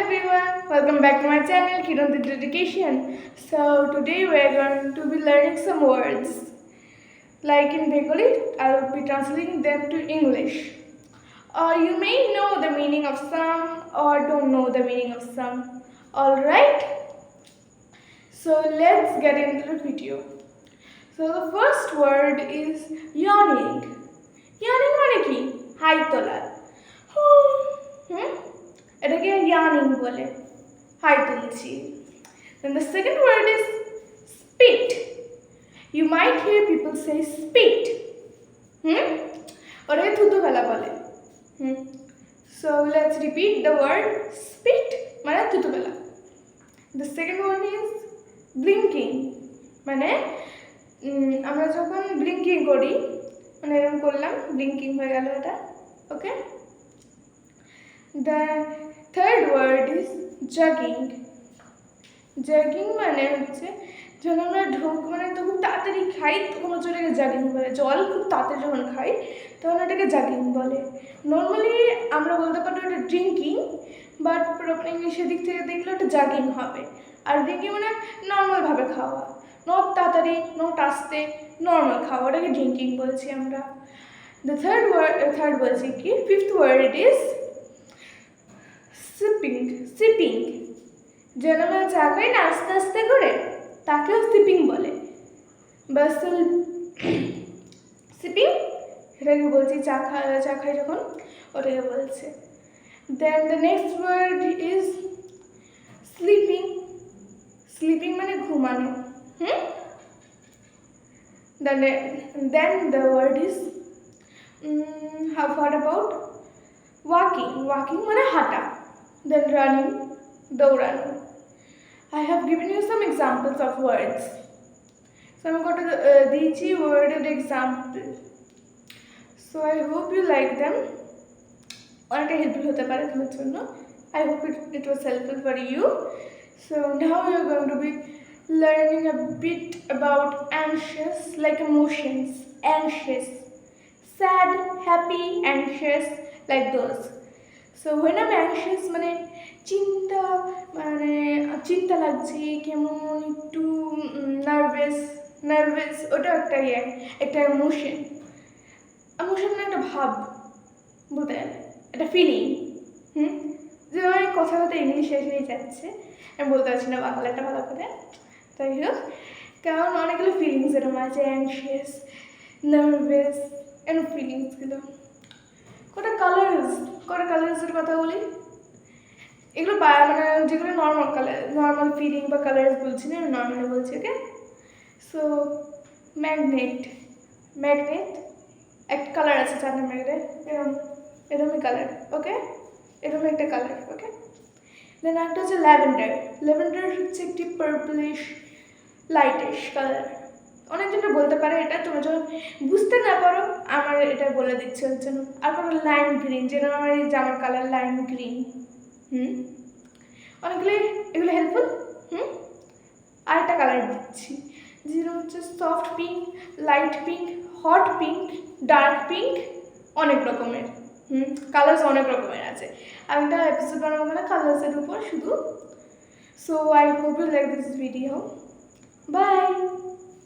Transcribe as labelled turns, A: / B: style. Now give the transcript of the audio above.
A: everyone, welcome back to my channel Kiran the Dedication. So today we are going to be learning some words. Like in Bengali, I will be translating them to English. You may know the meaning of some or don't know the meaning of some. Alright? So let's get into the video. So the first word is yawning. Yawning মানে কি? High তোলা। এটাকে earning বলে, high তুলছি। Then the second word is spit. You might hear people say spit. ওটাকে থুতু ফেলা বলে। So let's repeat the word spit মানে থুতু ফেলা। The second one is blinking মানে আমরা যখন ব্লিঙ্কিং করি মানে এরকম করলাম, ব্লিঙ্কিং হয়ে গেল এটা। ওকে, the third word is jugging. Jugging মানে হচ্ছে যখন আমরা মানে তো খুব তাড়াতাড়ি খাই তখন হচ্ছে ওটাকে জাগিং বলে। জল খুব তাড়াতাড়ি যখন খাই তখন ওটাকে জাগিং বলে। নর্মালি আমরা বলতে পারি ওটা ড্রিঙ্কিং, বাট প্রপার ইংলিশের দিক থেকে দেখলে ওটা জাগিং হবে। আর ড্রিঙ্কিং মানে নর্মালভাবে খাওয়া, নট তাড়াতাড়ি, নট আস্তে, নর্মাল খাওয়া, ওটাকে ড্রিঙ্কিং বলছি আমরা। The third বলছি কি, fifth word is sipping. যেন আমরা চা খাই না আস্তে আস্তে করে, তাকেও সিপিং বলে। বাস সিপিং সেটাকে বলছি চা খাই যখন, ওটাকে বলছে। Then the next word is sleeping মানে ঘুমানো। Then the word is what about walking মানে হাঁটা। Then running, দৌড়ানো। I have given you some examples of words. So আমি কটা দিয়েছি ওয়ার্ডের example. So I hope you like them. অনেকটা হেল্পফুল হতে পারে তোমার জন্য। I hope it was helpful for you. So now we are going to be learning a bit about anxious, like emotions. Anxious, sad, happy, anxious, like those. So when I'm anxious মানে চিন্তা লাগছে, কেমন একটু nervous, ওটা একটা emotion মানে একটা ভাব বলতে গেলে, একটা ফিলিং। যে আমার কথা ইংলিশ এসেই যাচ্ছে, আমি বলতে পারছি না বাংলাটা ভালো করে। তাই হোক, কারণ অনেকগুলো ফিলিংস এরকম আছে, অ্যাংশিয়াস, নার্ভাস, এরকম ফিলিংসগুলো। কটা কালার্সের কথা বলি, এগুলো মানে যেগুলো নর্মাল ফিলিং বা কালার্স বলছি না, নর্মালি বলছি। ওকে, সো ম্যাগনেট একটা কালার আছে, জানেন ম্যাগনেট এরকমই কালার। ওকে, এরকম একটা কালার। ওকে, দেন একটা হচ্ছে ল্যাভেন্ডার হচ্ছে একটি পার্পলিশ লাইটিশ কালার। অনেকজনে বলতে পারে এটা, তোমরা যখন বুঝতে না পারো আমার এটা বলে দিচ্ছে ওর জন্য। আর কোনো লাইম গ্রিন, যেরকম আমার এই জামার কালার লাইম গ্রিন। এগুলো হেল্পফুল। আর একটা কালার দিচ্ছি যেরকম হচ্ছে soft pink, light pink, hot pink, dark pink, অনেক রকমের কালার্স অনেক রকমের আছে। আমি একটা এপিসোড বানাবো না কালার্সের উপর শুধু। So I hope you like this video. By.